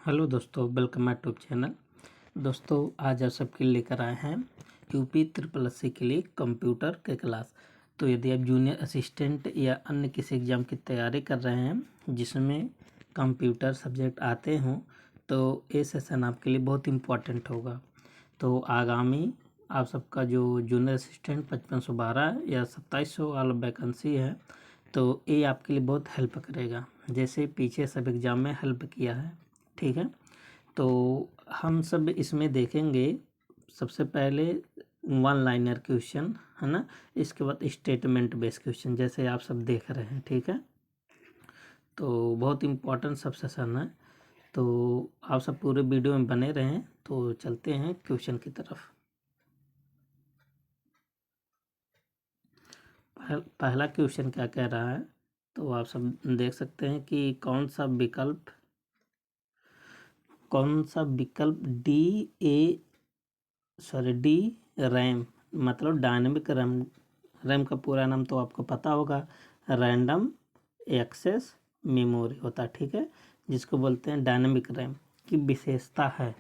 Hello दोस्तों, welcome my YouTube channel. दोस्तों, आज आप सबके लिए लेकर आए हैं यूपी ट्रिपल एससी के लिए कंप्यूटर के क्लास। तो यदि आप जूनियर असिस्टेंट या अन्य किसी एग्ज़ाम की तैयारी कर रहे हैं जिसमें कंप्यूटर सब्जेक्ट आते हों, तो ये सेशन आपके लिए बहुत इम्पोर्टेंट होगा। तो आगामी आप सबका जो जूनियर असिस्टेंट 5512 या 2700 वाला वैकेंसी है, तो ये आपके लिए बहुत हेल्प करेगा, जैसे पीछे सब एग्ज़ाम में हेल्प किया है। ठीक है, तो हम सब इसमें देखेंगे सबसे पहले वन लाइनर क्वेश्चन, है ना। इसके बाद स्टेटमेंट बेस्ड क्वेश्चन, जैसे आप सब देख रहे हैं। ठीक है, तो बहुत इम्पोर्टेंट सब सेशन है, तो आप सब पूरे वीडियो में बने रहें। तो चलते हैं क्वेश्चन की तरफ। पहला क्वेश्चन क्या कह रहा है, तो आप सब देख सकते हैं कि कौन सा विकल्प डी रैम, मतलब डायनेमिक रैम का पूरा नाम तो आपको पता होगा, रैंडम एक्सेस मेमोरी होता है। ठीक है, जिसको बोलते हैं डायनेमिक रैम की विशेषता है।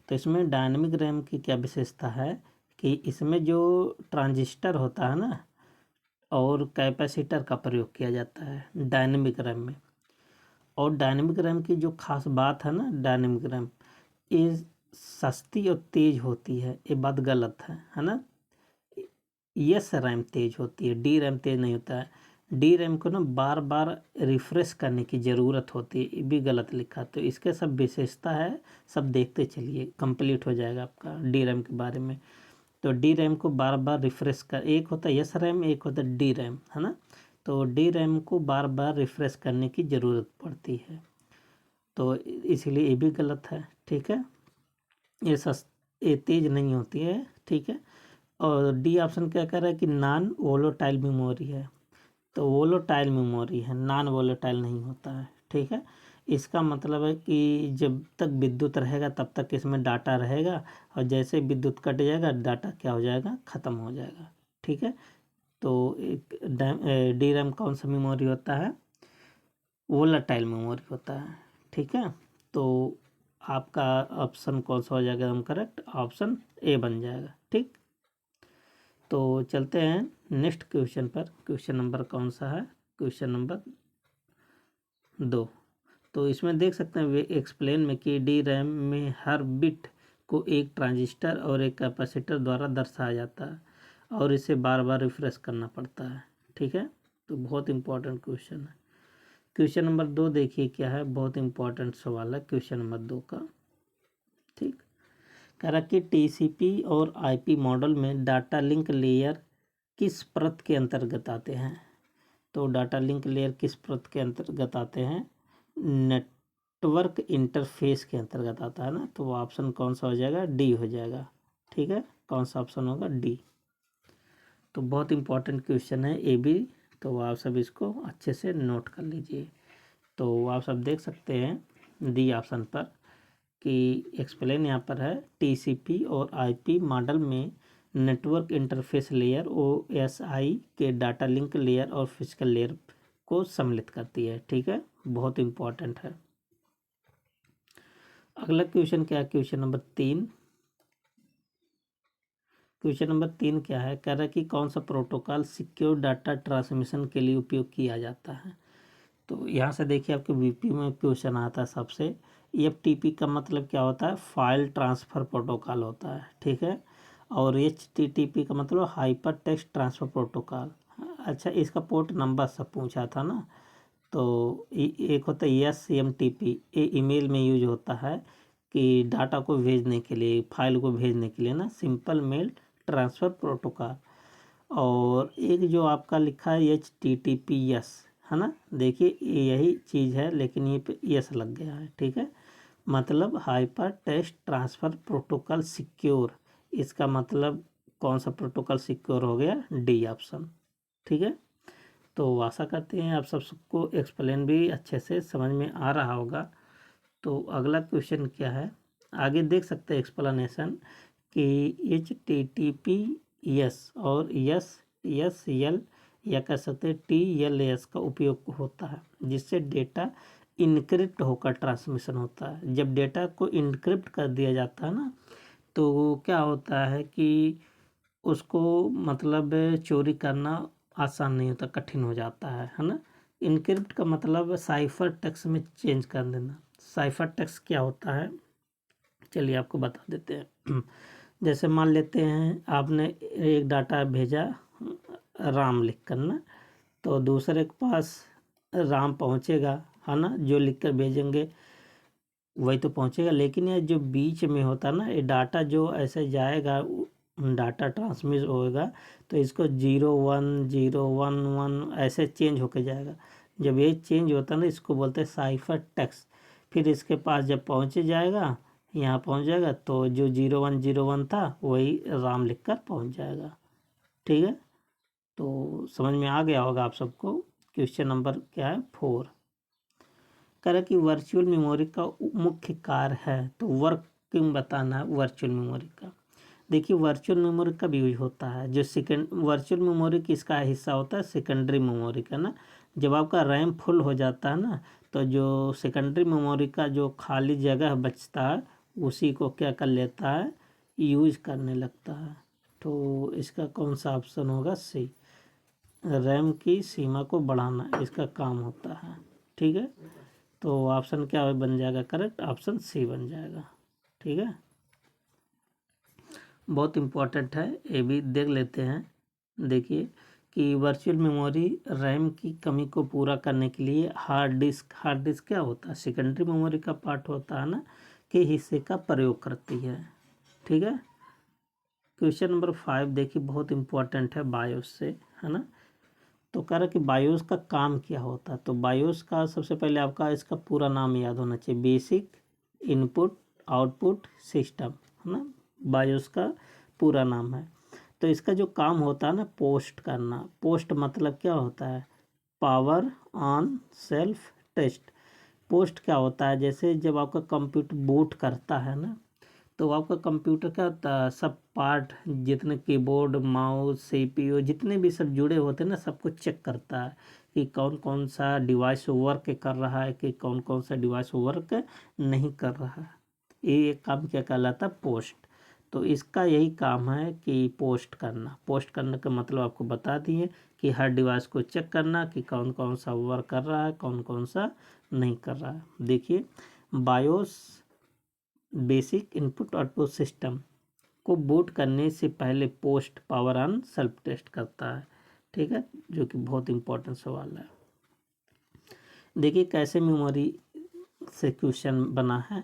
तो इसमें डायनेमिक रैम की क्या विशेषता है कि इसमें जो ट्रांजिस्टर होता है ना और कैपेसिटर का प्रयोग किया जाता है डायनेमिक रैम में। और डायनेमिक रैम की जो खास बात है ना, डायनेमिक रैम ये सस्ती और तेज होती है। ये बात गलत है ना। यस रैम तेज होती है, डी रैम तेज नहीं होता है। डी रैम को ना बार बार रिफ्रेश करने की ज़रूरत होती है, ये भी गलत लिखा। तो इसके सब विशेषता है, सब देखते चलिए, कंप्लीट हो जाएगा आपका डी रैम के बारे में। तो डी रैम को बार बार रिफ्रेश कर, एक होता है यस रैम, एक होता है डी रैम, है ना। तो डी रैम को बार बार रिफ्रेश करने की ज़रूरत पड़ती है, तो इसीलिए ये भी गलत है। ठीक है, ये तेज नहीं होती है। ठीक है, और डी ऑप्शन क्या कर रहा है कि नॉन वोलेटाइल मेमोरी है। तो वोलेटाइल मेमोरी है, नॉन वोलेटाइल नहीं होता है। ठीक है, इसका मतलब है कि जब तक विद्युत रहेगा तब तक इसमें डाटा रहेगा, और जैसे विद्युत कट जाएगा डाटा क्या हो जाएगा, ख़त्म हो जाएगा। ठीक है, तो एक डी रैम कौन सा मेमोरी होता है, वोलेटाइल मेमोरी होता है। ठीक है, तो आपका ऑप्शन कौन सा हो जाएगा एकदम करेक्ट, ऑप्शन ए बन जाएगा। ठीक, तो चलते हैं नेक्स्ट क्वेश्चन पर। क्वेश्चन नंबर कौन सा है, क्वेश्चन नंबर 2। तो इसमें देख सकते हैं वे एक्सप्लेन में कि डी रैम में हर बिट को एक ट्रांजिस्टर और एक कैपेसिटर द्वारा दर्शाया जाता है और इसे बार बार रिफ्रेश करना पड़ता है। ठीक है, तो बहुत इंपॉर्टेंट क्वेश्चन है। क्वेश्चन नंबर 2 देखिए क्या है, बहुत इंपॉर्टेंट सवाल है क्वेश्चन नंबर 2 का। ठीक, कह रहा कि टीसीपी और आईपी मॉडल में डाटा लिंक लेयर किस परत के अंतर्गत आते हैं। तो डाटा लिंक लेयर किस परत के अंतर्गत आते हैं, नेटवर्क इंटरफेस के अंतर्गत आता है ना। तो वो ऑप्शन कौन सा हो जाएगा, डी हो जाएगा। ठीक है, कौन सा ऑप्शन होगा, डी। तो बहुत इंपॉर्टेंट क्वेश्चन है ये भी, तो आप सब इसको अच्छे से नोट कर लीजिए। तो आप सब देख सकते हैं डी ऑप्शन पर कि एक्सप्लेन यहाँ पर है, टीसीपी और आईपी मॉडल में नेटवर्क इंटरफेस लेयर ओएसआई के डाटा लिंक लेयर और फिजिकल लेयर को सम्मिलित करती है। ठीक है, बहुत इंपॉर्टेंट है। अगला क्वेश्चन क्या है, क्वेश्चन नंबर 3। क्वेश्चन नंबर 3 क्या है, कह रहा है कि कौन सा प्रोटोकॉल सिक्योर डाटा ट्रांसमिशन के लिए उपयोग किया जाता है। तो यहाँ से देखिए आपके वीपी में क्वेश्चन आता है सबसे। एफटीपी का मतलब क्या होता है, फाइल ट्रांसफ़र प्रोटोकॉल होता है। ठीक है, और एचटीटीपी का मतलब हाइपर टेक्स्ट ट्रांसफ़र प्रोटोकॉल। अच्छा, इसका पोर्ट नंबर सब पूछा था ना। तो एक होता है एसएमटीपी, ये ईमेल में यूज होता है कि डाटा को भेजने के लिए, फाइल को भेजने के लिए ना, सिंपल मेल ट्रांसफ़र प्रोटोकॉल। और एक जो आपका लिखा है HTTPS, है ना। देखिए यही चीज़ है, लेकिन ये पे यस लग गया है। ठीक है, मतलब hyper text transfer protocol secure, इसका मतलब कौन सा प्रोटोकॉल सिक्योर हो गया, डी ऑप्शन। ठीक है, तो आशा करते हैं आप सबको एक्सप्लेन भी अच्छे से समझ में आ रहा होगा। तो अगला क्वेश्चन क्या है, आगे देख सकते हैं एक्सप्लेनेशन कि HTTPS और SSL या कह सकते हैं TLS का उपयोग होता है, जिससे डेटा इनक्रिप्ट होकर ट्रांसमिशन होता है। जब डेटा को इनक्रिप्ट कर दिया जाता है ना, तो क्या होता है कि उसको मतलब चोरी करना आसान नहीं होता, कठिन हो जाता है ना। इनक्रिप्ट का मतलब साइफर टेक्स्ट में चेंज कर देना। साइफर टेक्स्ट क्या होता है, चलिए आपको बता देते हैं। जैसे मान लेते हैं आपने एक डाटा भेजा राम लिख कर ना, तो दूसरे के पास राम पहुंचेगा, है ना, जो लिख कर भेजेंगे वही तो पहुंचेगा। लेकिन ये जो बीच में होता ना, ये डाटा जो ऐसे जाएगा, डाटा ट्रांसमिट होएगा, तो इसको 0 1 0 1 1 ऐसे चेंज होके जाएगा। जब ये चेंज होता ना, इसको बोलते हैं साइफर टेक्स्ट। फिर इसके पास जब पहुंच जाएगा, यहाँ पहुंच जाएगा, तो जो 0 1 0 1 था वही राम लिख कर पहुँच जाएगा। ठीक है, तो समझ में आ गया होगा आप सबको। क्वेश्चन नंबर क्या है, 4। कह रहा कि वर्चुअल मेमोरी का मुख्य कार्य है, तो वर्किंग बताना है वर्चुअल मेमोरी का। देखिए वर्चुअल मेमोरी कब यूज होता है, जो वर्चुअल मेमोरी किसका हिस्सा होता है, सेकेंडरी मेमोरी का ना। जब आपका रैम फुल हो जाता है ना, तो जो सेकेंडरी मेमोरी का जो खाली जगह बचता है, उसी को क्या कर लेता है, यूज करने लगता है। तो इसका कौन सा ऑप्शन होगा, सी। रैम की सीमा को बढ़ाना इसका काम होता है। ठीक है, तो ऑप्शन क्या बन जाएगा करेक्ट, ऑप्शन सी बन जाएगा। ठीक है, बहुत इम्पोर्टेंट है, ये भी देख लेते हैं। देखिए कि वर्चुअल मेमोरी रैम की कमी को पूरा करने के लिए हार्ड डिस्क क्या होता है, सेकेंडरी मेमोरी का पार्ट होता है ना, के हिस्से का प्रयोग करती है। ठीक है, क्वेश्चन नंबर 5 देखिए बहुत इम्पोर्टेंट है, बायोस से, है ना। तो कह रहा कि बायोस का काम क्या होता है, तो बायोस का सबसे पहले आपका इसका पूरा नाम याद होना चाहिए, बेसिक इनपुट आउटपुट सिस्टम, है ना, बायोस का पूरा नाम है। तो इसका जो काम होता है ना, पोस्ट करना। पोस्ट मतलब क्या होता है, power on self test. POST क्या होता है, जैसे जब आपका कंप्यूटर बूट करता है ना, तो आपका कंप्यूटर का सब पार्ट, जितने कीबोर्ड माउस सीपीयू जितने भी सब जुड़े होते हैं ना, सबको चेक करता है कि कौन कौन सा डिवाइस वर्क कर रहा है, कि कौन कौन सा डिवाइस वर्क नहीं कर रहा है। ये काम क्या कहलाता है, पोस्ट। तो इसका यही काम है कि पोस्ट करना। पोस्ट करने का मतलब आपको बता दिए कि हर डिवाइस को चेक करना कि कौन कौन सा वर्क कर रहा है, कौन कौन सा नहीं कर रहा है। देखिए BIOS basic input output system को बूट करने से पहले POST power on self test करता है। ठीक है, जो कि बहुत इंपॉर्टेंट सवाल है। देखिए कैसे मेमोरी से क्वेश्चन बना है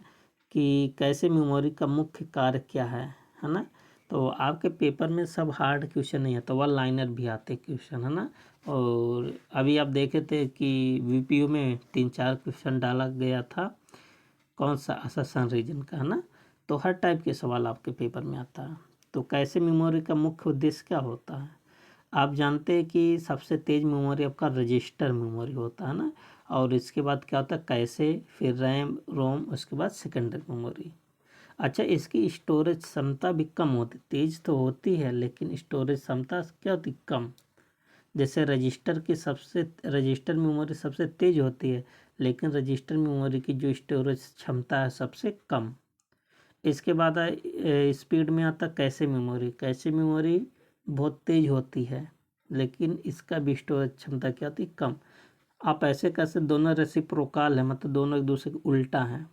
कि कैसे मेमोरी का मुख्य कार्य क्या है ना। तो आपके पेपर में सब हार्ड क्वेश्चन नहीं आता, वन लाइनर भी आते क्वेश्चन, है ना। और अभी आप देखे थे कि वीपीयू में 3 4 क्वेश्चन डाला गया था, कौन सा अससन रीजन का, है ना। तो हर टाइप के सवाल आपके पेपर में आता है। तो कैसे मेमोरी का मुख्य उद्देश्य क्या होता है, आप जानते हैं कि सबसे तेज मेमोरी आपका रजिस्टर मेमोरी होता है ना। और इसके बाद क्या होता है, कैसे, फिर रैम रोम, उसके बाद सेकेंडरी मेमोरी। अच्छा, इसकी स्टोरेज क्षमता भी कम होती, तेज तो होती है लेकिन स्टोरेज क्षमता क्या होती, कम। जैसे रजिस्टर मेमोरी सबसे तेज होती है, लेकिन रजिस्टर मेमोरी की जो स्टोरेज क्षमता है सबसे कम। इसके बाद स्पीड में आता कैसे मेमोरी। कैसे मेमोरी बहुत तेज होती है, लेकिन इसका भी स्टोरेज क्षमता क्या होती, कम। आप ऐसे कैसे, दोनों रेसिप्रोकाल है, मतलब दोनों एक दूसरे के उल्टा है।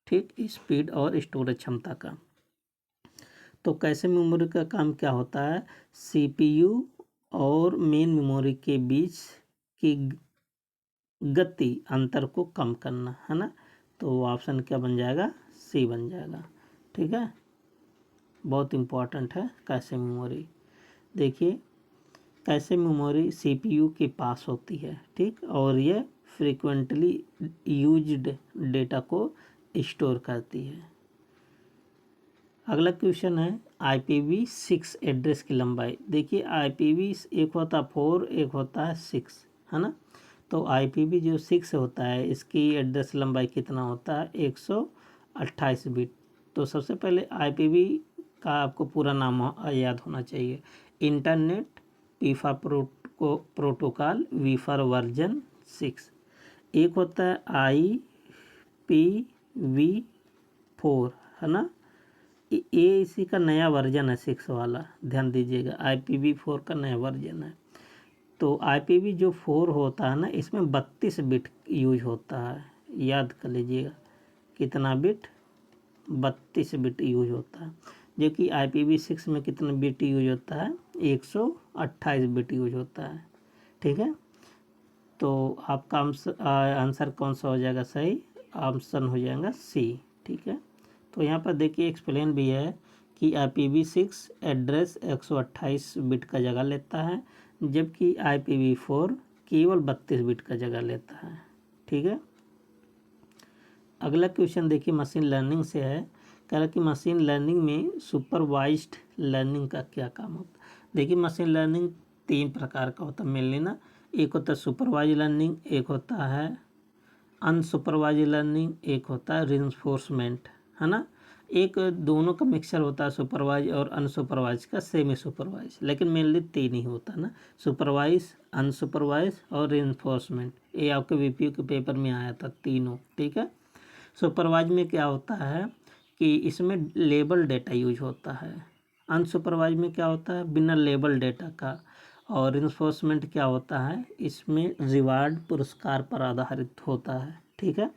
ठीक, स्पीड और स्टोरेज क्षमता का। तो कैसे मेमोरी का काम क्या होता है, सीपीयू और मेन मेमोरी के बीच की गति अंतर को कम करना, है ना। तो ऑप्शन क्या बन जाएगा, सी बन जाएगा। ठीक है, बहुत इम्पोर्टेंट है कैसे मेमोरी। देखिए कैसे मेमोरी सीपीयू के पास होती है, ठीक, और ये फ्रीक्वेंटली यूज्ड डेटा को स्टोर करती है। अगला क्वेश्चन है IPv6 एड्रेस की लंबाई। देखिए IPv एक होता है 4, एक होता है 6, है ना। तो IPv जो 6 होता है, इसकी एड्रेस लंबाई कितना होता है, 128 बिट। तो सबसे पहले IPv का आपको पूरा नाम याद होना चाहिए, इंटरनेट पीफा प्रोटोकॉल वीफर वर्जन 6। एक होता है IPv4, है ना, ये इसी का नया वर्जन है 6 वाला, ध्यान दीजिएगा, IPv4 का नया वर्जन है। तो IPv जो 4 होता है ना, इसमें 32 बिट यूज होता है, याद कर लीजिएगा, कितना बिट, 32 बिट यूज होता है, जबकि IPv6 में कितना बिट यूज होता है, 128 बिट यूज होता है, ठीक है। तो आपका आंसर कौन सा हो जाएगा सही, ऑप्शन हो जाएगा सी, ठीक है। तो यहाँ पर देखिए एक्सप्लेन भी है कि IPv6 एड्रेस 128 बिट का जगह लेता है, जबकि IPv4 केवल 32 बिट का जगह लेता है, ठीक है। अगला क्वेश्चन देखिए मशीन लर्निंग से है, कह रहा कि मशीन लर्निंग में सुपरवाइज्ड लर्निंग का क्या काम होता है। देखिए मशीन लर्निंग 3 प्रकार का होता है मेनली ना, एक होता है सुपरवाइज लर्निंग, एक होता है अनसुपरवाइज लर्निंग, एक होता है रिइंफोर्समेंट, है ना। एक दोनों का मिक्सचर होता है, सुपरवाइज और अनसुपरवाइज का, सेमी सुपरवाइज, लेकिन मेनली 3 ही होता है ना, सुपरवाइज, अनसुपरवाइज और रिइंफोर्समेंट। ये आपके VPU के पेपर में आया था तीनों, ठीक है। सुपरवाइज में क्या होता है कि इसमें लेबल डेटा यूज होता है, अनसुपरवाइज में क्या होता है बिना लेबल डेटा का, और रिइंफोर्समेंट क्या होता है, इसमें रिवार्ड पुरस्कार पर आधारित होता है, ठीक है।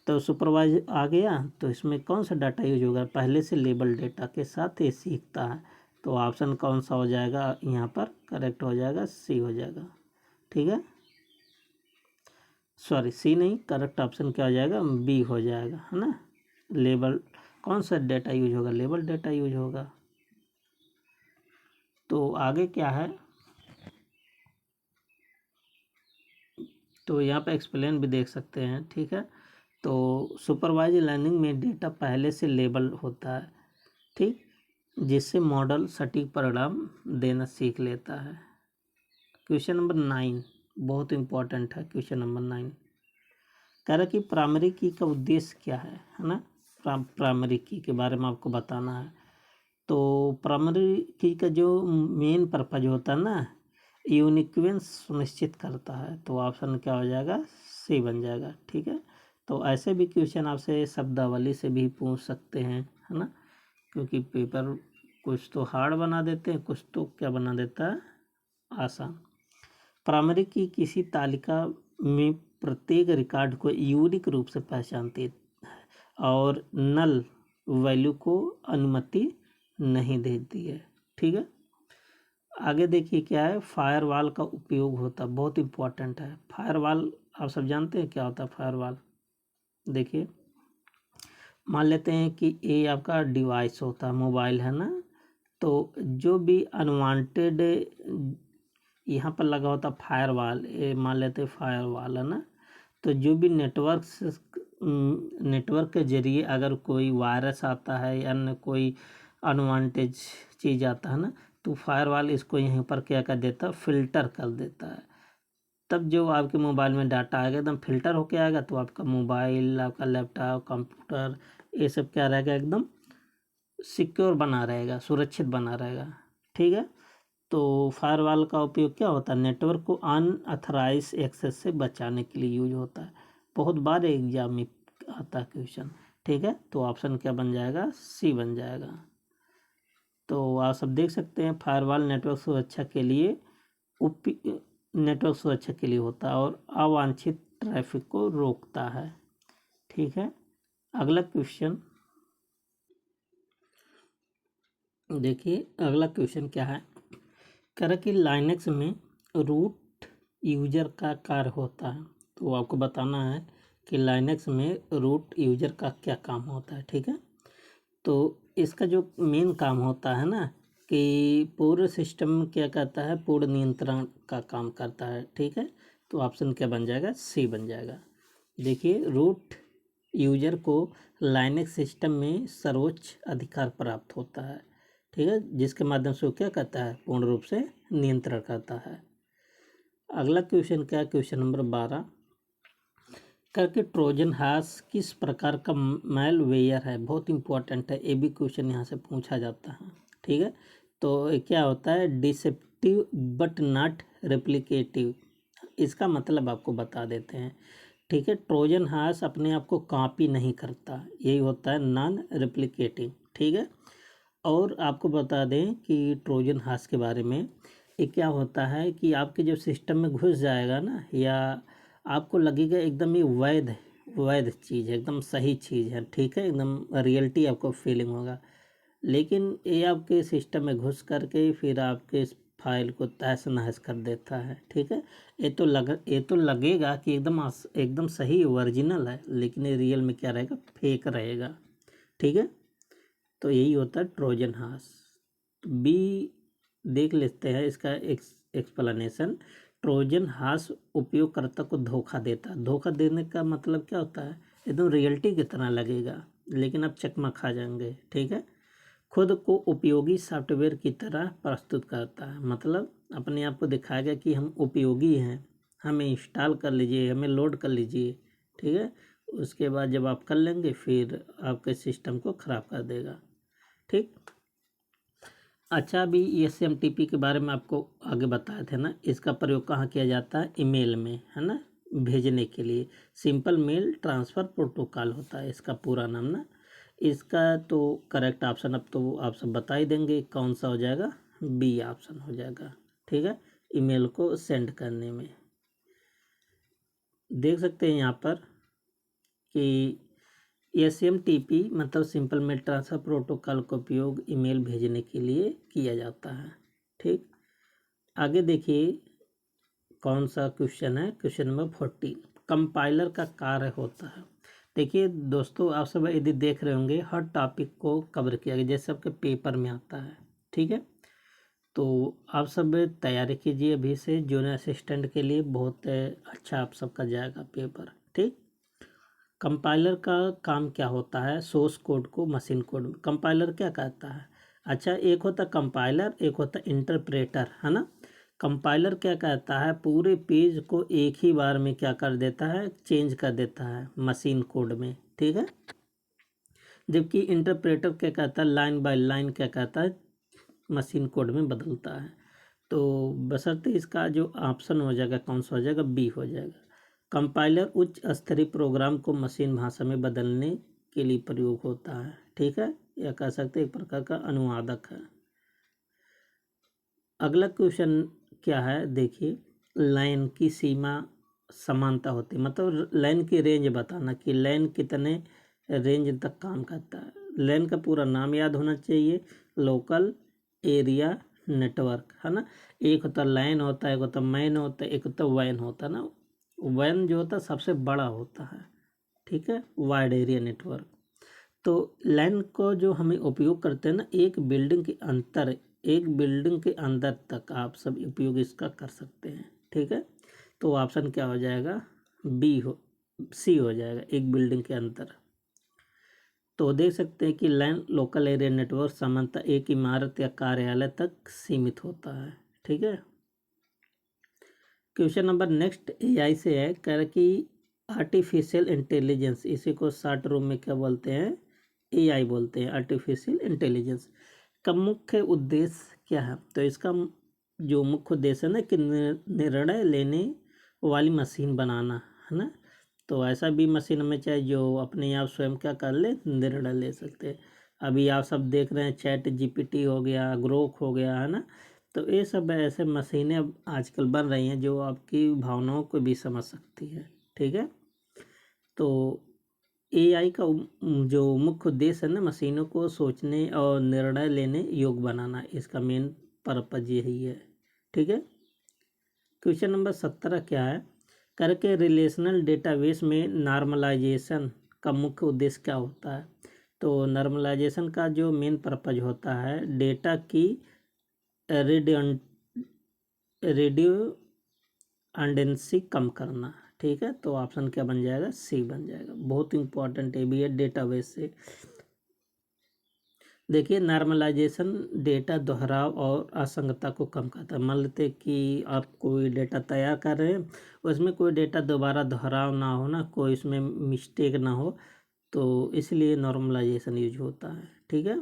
तो सुपरवाइज आ गया, तो इसमें कौन सा डाटा यूज होगा, पहले से लेबल डेटा के साथ ये सीखता है। तो ऑप्शन कौन सा हो जाएगा यहाँ पर, करेक्ट हो जाएगा सी हो जाएगा, ठीक है। सॉरी सी नहीं, करेक्ट ऑप्शन क्या हो जाएगा, बी हो जाएगा, है ना। लेबल कौन सा डेटा यूज होगा, लेबल डेटा यूज होगा। तो आगे क्या है, तो यहाँ पे एक्सप्लेन भी देख सकते हैं, ठीक है। तो सुपरवाइज लर्निंग में डेटा पहले से लेबल होता है, ठीक, जिससे मॉडल सटीक परिणाम देना सीख लेता है। क्वेश्चन नंबर 9 बहुत इंपॉर्टेंट है, क्वेश्चन नंबर 9 कह रहा कि प्राइमरी की का उद्देश्य क्या है ना, प्राइमरी की के बारे में आपको बताना है। तो प्राइमरी की का जो मेन पर्पज होता है ना, यूनिक्वेंस सुनिश्चित करता है। तो ऑप्शन क्या हो जाएगा, सी बन जाएगा, ठीक है। तो ऐसे भी क्वेश्चन आपसे शब्दावली से भी पूछ सकते हैं, है ना, क्योंकि पेपर कुछ तो हार्ड बना देते हैं, कुछ तो क्या बना देता है, आसान। प्राइमरी की किसी तालिका में प्रत्येक रिकॉर्ड को यूनिक रूप से पहचानती है और नल वैल्यू को अनुमति नहीं देती है, ठीक है। आगे देखिए क्या है, फायरवॉल का उपयोग होता है, बहुत इंपॉर्टेंट है। फायरवॉल आप सब जानते हैं क्या होता है फायरवॉल। देखिए मान लेते हैं कि ये आपका डिवाइस होता है, मोबाइल है ना, तो जो भी अनवांटेड यहाँ पर लगा होता फायरवॉल, ये मान लेते हैं फायरवॉल, है ना, तो जो भी नेटवर्क के जरिए अगर कोई वायरस आता है या अन्य कोई अनवांटेड चीज़ आता है ना, तो फायरवॉल इसको यहीं पर क्या कर देता है, फिल्टर कर देता है। तब जो आपके मोबाइल में डाटा आएगा एकदम फिल्टर होके आएगा, तो आपका मोबाइल, आपका लैपटॉप, कंप्यूटर, ये सब क्या रहेगा, एकदम सिक्योर बना रहेगा, सुरक्षित बना रहेगा, ठीक है। तो फायरवॉल का उपयोग क्या होता है, नेटवर्क को अनऑथराइज एक्सेस से बचाने के लिए यूज होता है। बहुत बार एग्जाम में आता है क्वेश्चन, ठीक है। तो ऑप्शन क्या बन जाएगा, सी बन जाएगा। तो आप सब देख सकते हैं फायरवॉल नेटवर्क सुरक्षा के लिए होता है और अवांछित ट्रैफिक को रोकता है, ठीक है। अगला क्वेश्चन देखिए, अगला क्वेश्चन क्या है, कह रहा कि लाइनक्स में रूट यूजर का कार्य होता है। तो आपको बताना है कि लाइनक्स में रूट यूजर का क्या काम होता है, ठीक है। तो इसका जो मेन काम होता है ना, कि पूरे सिस्टम क्या करता है, पूर्ण नियंत्रण का काम करता है, ठीक है। तो ऑप्शन क्या बन जाएगा, सी बन जाएगा। देखिए रूट यूजर को लाइनक्स सिस्टम में सर्वोच्च अधिकार प्राप्त होता है, ठीक है, जिसके माध्यम से वो क्या करता है, पूर्ण रूप से नियंत्रण करता है। अगला क्वेश्चन क्या है, क्वेश्चन नंबर 12 करके ट्रोजन हॉर्स किस प्रकार का मैलवेयर है, बहुत इंपॉर्टेंट है, ये भी क्वेश्चन यहाँ से पूछा जाता है, ठीक है। तो ये क्या होता है, डिसेप्टिव बट नॉट रेप्लिकेटिव, इसका मतलब आपको बता देते हैं, ठीक है। ट्रोजन हार्स अपने आप को कॉपी नहीं करता, यही होता है नॉन रेप्लिकेटिंग, ठीक है। और आपको बता दें कि ट्रोजन हार्स के बारे में, ये क्या होता है कि आपके जब सिस्टम में घुस जाएगा ना, या आपको लगेगा एकदम ये वैध वैध चीज़ है, एकदम सही चीज़ है, ठीक है, एकदम रियलिटी आपको फीलिंग होगा, लेकिन ये आपके सिस्टम में घुस करके फिर आपके इस फाइल को तहस नहस कर देता है, ठीक है। ये तो लगेगा कि एकदम सही ओरिजिनल है, लेकिन ये रियल में क्या रहेगा, फेक रहेगा, ठीक है। तो यही होता है ट्रोजन हार्स। बी देख लेते हैं इसका एक्सप्लेनेशन। ट्रोजन हार्स उपयोगकर्ता को धोखा देता है। धोखा देने का मतलब क्या होता है, एकदम रियलिटी की तरह लगेगा, लेकिन आप चकमा खा जाएंगे, ठीक है। खुद को उपयोगी सॉफ्टवेयर की तरह प्रस्तुत करता है, मतलब अपने आप को दिखाएगा कि हम उपयोगी हैं, हमें इंस्टॉल कर लीजिए, हमें लोड कर लीजिए, ठीक है। उसके बाद जब आप कर लेंगे फिर आपके सिस्टम को ख़राब कर देगा, ठीक। अच्छा, अभी SMTP के बारे में आपको आगे बताए थे ना, इसका प्रयोग कहाँ किया जाता है, ईमेल में, है ना, भेजने के लिए। सिंपल मेल ट्रांसफ़र प्रोटोकॉल होता है इसका पूरा नाम ना। इसका तो करेक्ट ऑप्शन अब तो आप सब बता ही देंगे, कौन सा हो जाएगा, बी ऑप्शन हो जाएगा, ठीक है। ईमेल को सेंड करने में देख सकते हैं यहाँ पर कि SMTP मतलब सिंपल मेल ट्रांसफ़र प्रोटोकॉल का उपयोग ईमेल भेजने के लिए किया जाता है, ठीक। आगे देखिए कौन सा क्वेश्चन है, क्वेश्चन नंबर 14। कंपाइलर का कार्य होता है। देखिए दोस्तों, आप सब यदि देख रहे होंगे हर टॉपिक को कवर किया गया जैसे आपके पेपर में आता है, ठीक है। तो आप सब तैयारी कीजिए अभी से, जूनियर असिस्टेंट के लिए बहुत अच्छा आप सबका जाएगा पेपर, ठीक। कंपाइलर का काम क्या होता है, सोर्स कोड को मशीन कोड में कंपाइलर क्या कहता है। अच्छा, एक होता कंपाइलर, एक होता इंटरप्रेटर, है ना। कंपाइलर क्या कहता है, पूरे पेज को एक ही बार में क्या कर देता है, चेंज कर देता है मशीन कोड में, ठीक है। जबकि इंटरप्रेटर क्या कहता है, लाइन बाय लाइन क्या कहता है, मशीन कोड में बदलता है। तो बशर्ते इसका जो ऑप्शन हो जाएगा कौन सा हो जाएगा, बी हो जाएगा। कंपाइलर उच्च स्तरीय प्रोग्राम को मशीन भाषा में बदलने के लिए प्रयोग होता है, ठीक है, या कह सकते हैं एक प्रकार का अनुवादक है। अगला क्वेश्चन क्या है, देखिए लाइन की सीमा समानता होती है, मतलब लाइन की रेंज बताना कि लाइन कितने रेंज तक काम करता है। लाइन का पूरा नाम याद होना चाहिए, लोकल एरिया नेटवर्क, है ना। एक होता लाइन होता है, एक होता मैन होता है, एक होता वैन होता है ना। वैन जो होता है सबसे बड़ा होता है, ठीक है, वाइड एरिया नेटवर्क। तो लैन को जो हमें उपयोग करते हैं ना, एक बिल्डिंग के अंदर तक आप सब उपयोग इसका कर सकते हैं, ठीक है। तो ऑप्शन क्या हो जाएगा, सी हो जाएगा, एक बिल्डिंग के अंदर। तो देख सकते हैं कि लैन लोकल एरिया नेटवर्क सामान्यतः एक इमारत या कार्यालय तक सीमित होता है, ठीक है। क्वेश्चन नंबर नेक्स्ट AI से है, कह रहा कि आर्टिफिशियल इंटेलिजेंस, इसी को शॉर्ट रूम में क्या बोलते हैं, AI बोलते हैं, आर्टिफिशियल इंटेलिजेंस का मुख्य उद्देश्य क्या है। तो इसका जो मुख्य उद्देश्य है ना कि निर्णय लेने वाली मशीन बनाना, है ना। तो ऐसा भी मशीन में चाहे जो अपने आप स्वयं क्या कर ले, निर्णय ले सकते हैं। अभी आप सब देख रहे हैं ChatGPT हो गया, ग्रोक हो गया, है ना। तो ये सब ऐसे मशीनें अब आजकल बन रही हैं जो आपकी भावनाओं को भी समझ सकती है, ठीक है। तो AI का जो मुख्य उद्देश्य है ना, मशीनों को सोचने और निर्णय लेने योग्य बनाना, इसका मेन पर्पज यही है, ठीक है। क्वेश्चन नंबर 17 क्या है, करके रिलेशनल डेटाबेस में नॉर्मलाइजेशन का मुख्य उद्देश्य क्या होता है। तो नॉर्मलाइजेशन का जो मेन पर्पज होता है, डेटा की रेडियोडेंसी कम करना, ठीक है। तो ऑप्शन क्या बन जाएगा, सी बन जाएगा। बहुत इंपॉर्टेंट है भी है डेटाबेस से। देखिए नॉर्मलाइजेशन डेटा दोहराव और असंगतता को कम करता है। मान लेते कि आप कोई डेटा तैयार कर रहे हैं, उसमें कोई डेटा दोबारा दोहराव ना हो ना, कोई इसमें मिस्टेक ना हो, तो इसलिए नॉर्मलाइजेशन यूज होता है, ठीक है।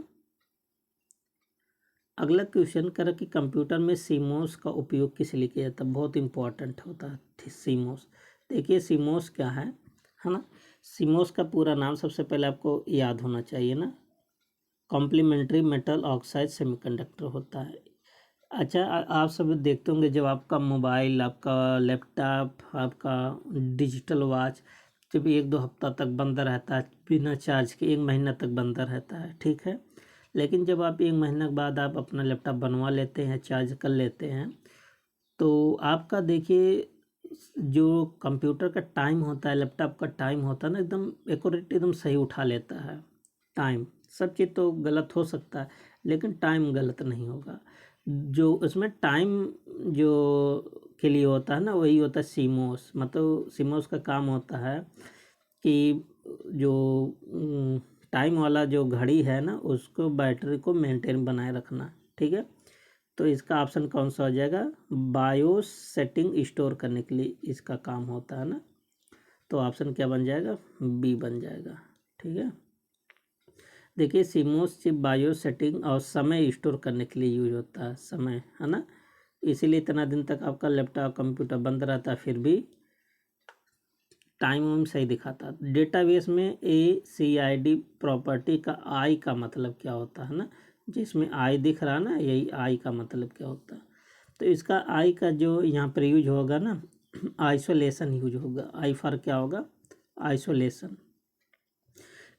अगला क्वेश्चन कर कि कंप्यूटर में सीमोस का उपयोग किस लिए किया जाता है। बहुत इंपॉर्टेंट होता है सीमोस। देखिए सीमोस क्या है, है ना। सीमोस का पूरा नाम सबसे पहले आपको याद होना चाहिए ना, कॉम्प्लीमेंट्री मेटल ऑक्साइड सेमीकंडक्टर होता है। अच्छा, आप सब देखते होंगे जब आपका मोबाइल, आपका लैपटॉप, आपका डिजिटल वॉच जब 1-2 हफ्ता तक बंद रहता है बिना चार्ज के, 1 महीना तक बंद रहता है, ठीक है। लेकिन जब आप 1 महीने के बाद आप अपना लैपटॉप बनवा लेते हैं, चार्ज कर लेते हैं, तो आपका देखिए जो कंप्यूटर का टाइम होता है, लैपटॉप का टाइम होता है ना, एकदम एक्यूरेट, एकदम सही उठा लेता है टाइम। सब चीज़ तो गलत हो सकता है लेकिन टाइम गलत नहीं होगा। जो उसमें टाइम जो के लिए होता है ना, वही होता है सीमोस। मतलब सीमोस का काम होता है कि जो टाइम वाला जो घड़ी है ना, उसको बैटरी को मेंटेन बनाए रखना, ठीक है। तो इसका ऑप्शन कौन सा हो जाएगा, बायोस सेटिंग स्टोर करने के लिए इसका काम होता है ना। तो ऑप्शन क्या बन जाएगा, बी बन जाएगा, ठीक है। देखिए सीमोस चिप बायो सेटिंग और समय स्टोर करने के लिए यूज होता है, समय, है ना। इसीलिए इतना दिन तक आपका लैपटॉप कंप्यूटर बंद रहता है फिर भी टाइम वाइम सही दिखाता है। डेटाबेस में ACID प्रॉपर्टी का आई का मतलब क्या होता है ना, जिसमें आई दिख रहा है ना, यही आई का मतलब क्या होता है। तो इसका आई का जो यहाँ पर यूज होगा ना, आइसोलेशन यूज होगा। आई फॉर क्या होगा, आइसोलेशन।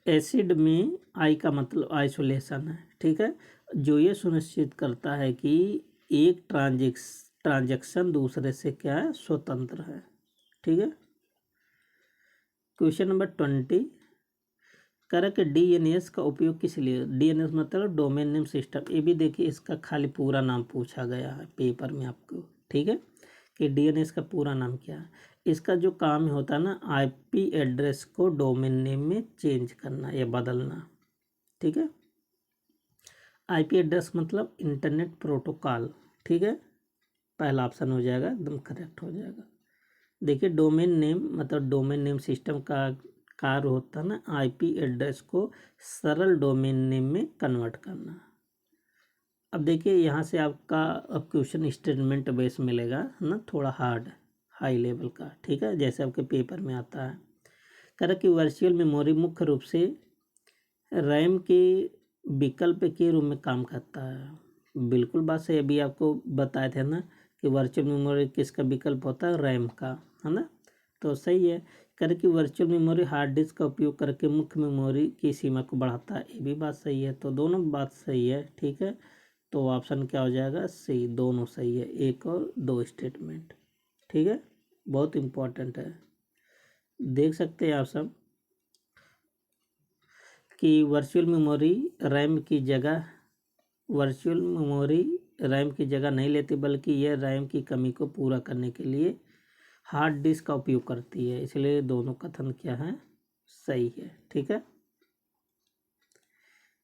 एसिड में आई का मतलब आइसोलेशन है, ठीक है। जो ये सुनिश्चित करता है कि एक ट्रांजैक्शन दूसरे से क्या है, स्वतंत्र है, ठीक है। क्वेश्चन नंबर 20, कह कि DNS का उपयोग किस लिए, DNS मतलब डोमेन नेम सिस्टम। ये भी देखिए इसका खाली पूरा नाम पूछा गया है पेपर में आपको, ठीक है, कि DNS का पूरा नाम क्या है। इसका जो काम होता है ना, IP एड्रेस को डोमेन नेम में चेंज करना या बदलना, ठीक है। IP एड्रेस मतलब इंटरनेट प्रोटोकॉल, ठीक है। पहला ऑप्शन हो जाएगा, एकदम करेक्ट हो जाएगा। देखिए डोमेन नेम मतलब डोमेन नेम सिस्टम का कार्य होता है ना, IP एड्रेस को सरल डोमेन नेम में कन्वर्ट करना। अब देखिए यहाँ से आपका अब क्वेश्चन स्टेटमेंट बेस मिलेगा ना, थोड़ा हार्ड हाई लेवल का, ठीक है, जैसे आपके पेपर में आता है। कह रहा कि वर्चुअल मेमोरी मुख्य रूप से रैम के विकल्प के रूप में काम करता है। बिल्कुल बात सही, अभी आपको बताए थे ना कि वर्चुअल मेमोरी किसका विकल्प होता है, रैम का, है ना। तो सही है। कर कि वर्चुअल मेमोरी हार्ड डिस्क का उपयोग करके मुख्य मेमोरी की सीमा को बढ़ाता है, ये भी बात सही है। तो दोनों बात सही है, ठीक है। तो ऑप्शन क्या हो जाएगा, सी, दोनों सही है, 1 और 2 स्टेटमेंट, ठीक है। बहुत इम्पोर्टेंट है, देख सकते हैं आप सब कि वर्चुअल मेमोरी रैम की जगह नहीं लेती, बल्कि यह रैम की कमी को पूरा करने के लिए हार्ड डिस्क का उपयोग करती है। इसलिए दोनों कथन क्या है, सही है, ठीक है।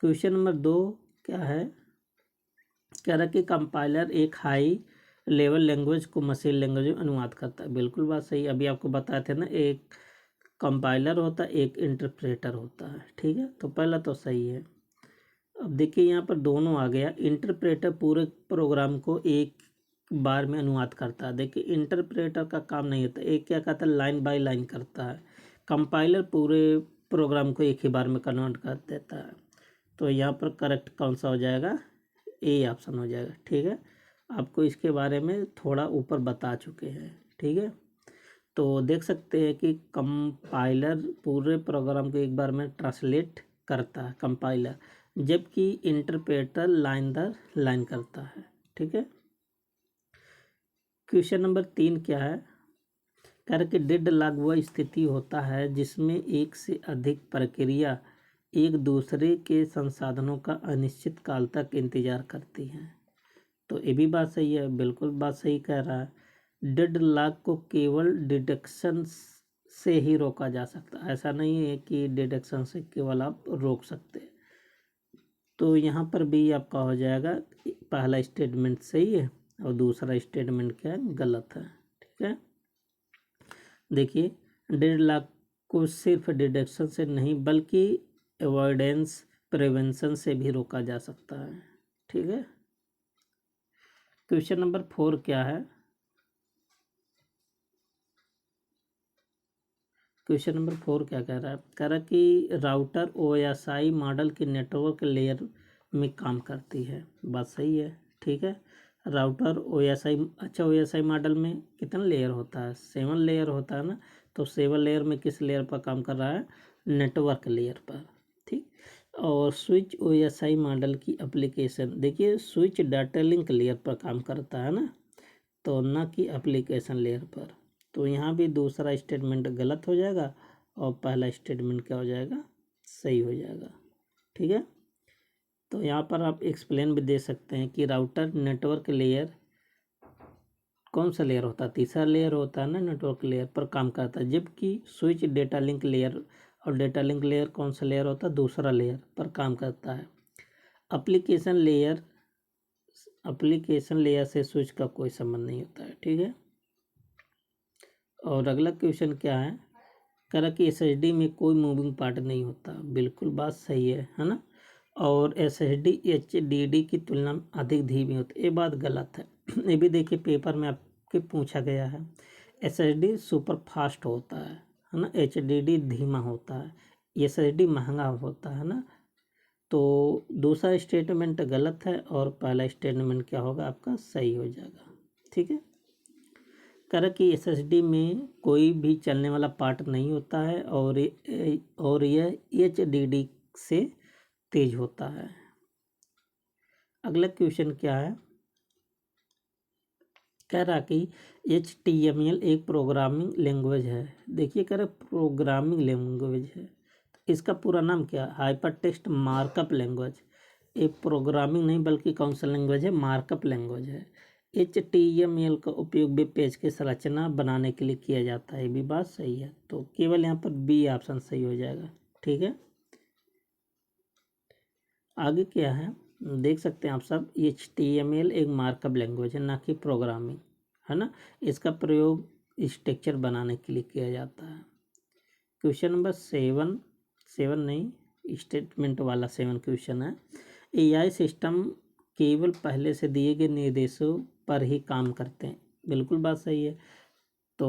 क्वेश्चन नंबर 2 क्या है, कह रहा कि कंपाइलर एक हाई लेवल लैंग्वेज को मशीन लैंग्वेज में अनुवाद करता है। बिल्कुल बात सही, अभी आपको बताए थे ना, एक कंपाइलर होता है, एक इंटरप्रेटर होता है, ठीक है। तो पहला तो सही है। अब देखिए यहाँ पर दोनों आ गया। इंटरप्रेटर पूरे प्रोग्राम को एक बार में अनुवाद करता है। देखिए इंटरप्रेटर का काम नहीं होता, एक क्या करता है, लाइन बाय लाइन करता है। कंपाइलर पूरे प्रोग्राम को एक ही बार में कन्वर्ट कर देता है। तो यहाँ पर करेक्ट कौन सा हो जाएगा, ए ऑप्शन हो जाएगा, ठीक है। आपको इसके बारे में थोड़ा ऊपर बता चुके हैं, ठीक है। तो देख सकते हैं कि कंपाइलर पूरे प्रोग्राम को एक बार में ट्रांसलेट करता है, कंपाइलर, जबकि इंटरप्रेटर लाइन दर लाइन करता है, ठीक है। क्वेश्चन नंबर 3 क्या है, कह रहा कि डेडलॉक वह स्थिति होता है जिसमें एक से अधिक प्रक्रिया एक दूसरे के संसाधनों का अनिश्चित काल तक इंतजार करती हैं। तो ये भी बात सही है, बिल्कुल बात सही कह रहा है। डेडलॉक को केवल डिडक्शन से ही रोका जा सकता है, ऐसा नहीं है कि डिडक्शन से केवल आप रोक सकते। तो यहाँ पर भी आपका हो जाएगा, पहला स्टेटमेंट सही है और दूसरा स्टेटमेंट क्या है, गलत है, ठीक है। देखिए डेडलॉक को सिर्फ डिडक्शन से नहीं बल्कि अवॉइडेंस प्रिवेंशन से भी रोका जा सकता है, ठीक है। क्वेश्चन नंबर 4 क्या है, क्वेश्चन नंबर 4 क्या कह रहा है, कह रहा है कि राउटर OSI मॉडल की नेटवर्क लेयर में काम करती है। बात सही है, ठीक है। राउटर OSI, अच्छा OSI मॉडल में कितना लेयर होता है, 7 लेयर होता है ना, तो 7 लेयर में किस लेयर पर काम कर रहा है, नेटवर्क लेयर पर, ठीक। और स्विच OSI मॉडल की एप्लीकेशन, देखिए स्विच डाटा लिंक लेयर पर काम करता है ना, तो ना कि एप्लीकेशन लेयर पर। तो यहाँ भी दूसरा स्टेटमेंट गलत हो जाएगा और पहला स्टेटमेंट क्या हो जाएगा, सही हो जाएगा, ठीक है। तो यहाँ पर आप एक्सप्लेन भी दे सकते हैं कि राउटर नेटवर्क लेयर कौन सा लेयर होता है, तीसरा लेयर होता है ना, नेटवर्क लेयर पर काम करता है, जबकि स्विच डेटा लिंक लेयर, और डेटा लिंक लेयर कौन सा लेयर होता है, दूसरा लेयर पर काम करता है। एप्लीकेशन लेयर से स्विच का कोई संबंध नहीं होता है, ठीक है। और अगला क्वेश्चन क्या है, कह रहा कि SSD में कोई मूविंग पार्ट नहीं होता, बिल्कुल बात सही है ना। और SSD HDD की तुलना में अधिक धीमी होती है, ये बात गलत है। ये भी देखिए पेपर में आपके पूछा गया है। SSD सुपर फास्ट होता है ना, HDD धीमा होता है, SSD महंगा होता है ना। तो दूसरा स्टेटमेंट गलत है और पहला स्टेटमेंट क्या होगा आपका, सही हो जाएगा, ठीक है। कह रहा कि SSD में कोई भी चलने वाला पार्ट नहीं होता है और यह HDD से तेज होता है। अगला क्वेश्चन क्या है, कह रहा कि HTML एक प्रोग्रामिंग लैंग्वेज है। देखिए कह रहा प्रोग्रामिंग लैंग्वेज है, इसका पूरा नाम क्या है, हाइपर टेक्स्ट मार्कअप लैंग्वेज। एक प्रोग्रामिंग नहीं बल्कि कौन सा लैंग्वेज है, मार्कअप लैंग्वेज है। HTML का उपयोग वेब पेज की संरचना बनाने के लिए किया जाता है, ये भी बात सही है। तो केवल यहाँ पर बी ऑप्शन सही हो जाएगा, ठीक है। आगे क्या है देख सकते हैं आप सब, HTML एक मार्कअप लैंग्वेज है, ना कि प्रोग्रामिंग, है ना। इसका प्रयोग स्ट्रक्चर बनाने के लिए किया जाता है। क्वेश्चन नंबर 7 नहीं, स्टेटमेंट वाला 7 क्वेश्चन है। AI सिस्टम केवल पहले से दिए गए निर्देशों पर ही काम करते हैं, बिल्कुल बात सही है। तो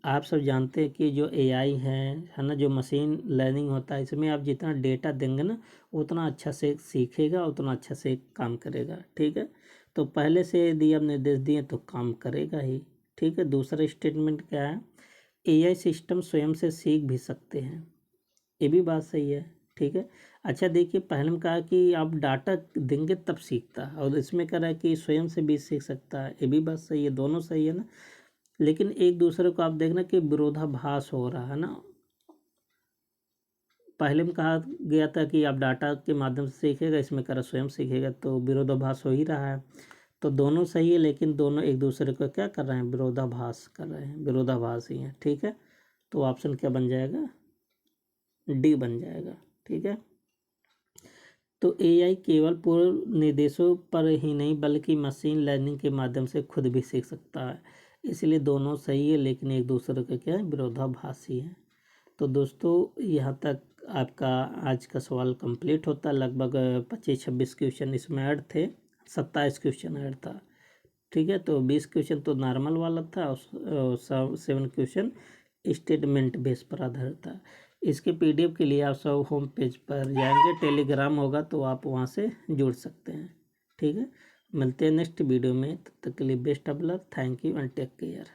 आप सब जानते हैं कि जो AI है ना, जो मशीन लर्निंग होता है, इसमें आप जितना डेटा देंगे ना उतना अच्छा से सीखेगा, उतना अच्छा से काम करेगा, ठीक है। तो पहले से यदि आप निर्देश दिए तो काम करेगा ही, ठीक है। दूसरा स्टेटमेंट क्या है, AI सिस्टम स्वयं से सीख भी सकते हैं, ये भी बात सही है, ठीक है। अच्छा देखिए पहले में कहा कि आप डाटा देंगे तब सीखता है, और इसमें कह रहा है कि स्वयं से भी सीख सकता है, ये भी बात सही है, दोनों सही है ना। लेकिन एक दूसरे को आप देखना कि विरोधाभास हो रहा है ना। पहले में कहा गया था कि आप डाटा के माध्यम से सीखेगा, इसमें कह रहा स्वयं सीखेगा, तो विरोधाभास हो ही रहा है। तो दोनों सही है, लेकिन दोनों एक दूसरे को क्या कर रहे हैं, विरोधाभास कर रहे हैं, विरोधाभास ही है, ठीक है। तो ऑप्शन क्या बन जाएगा, डी बन जाएगा, ठीक है। तो AI केवल पूर्व निर्देशों पर ही नहीं बल्कि मशीन लर्निंग के माध्यम से खुद भी सीख सकता है, इसलिए दोनों सही है, लेकिन एक दूसरे का क्या है, विरोधाभासी है। तो दोस्तों यहाँ तक आपका आज का सवाल कंप्लीट होता है। लगभग 25-26 क्वेश्चन इसमें ऐड थे, 27 क्वेश्चन ऐड था, ठीक है। तो 20 क्वेश्चन तो नॉर्मल वाला था और 7 क्वेश्चन स्टेटमेंट बेस पर आधारित था। इसके PDF के लिए आप सब होम पेज पर जाएंगे, टेलीग्राम होगा तो आप वहाँ से जुड़ सकते हैं, ठीक है। मिलते हैं नेक्स्ट वीडियो में, तब तक के लिए best of luck, thank you and take care.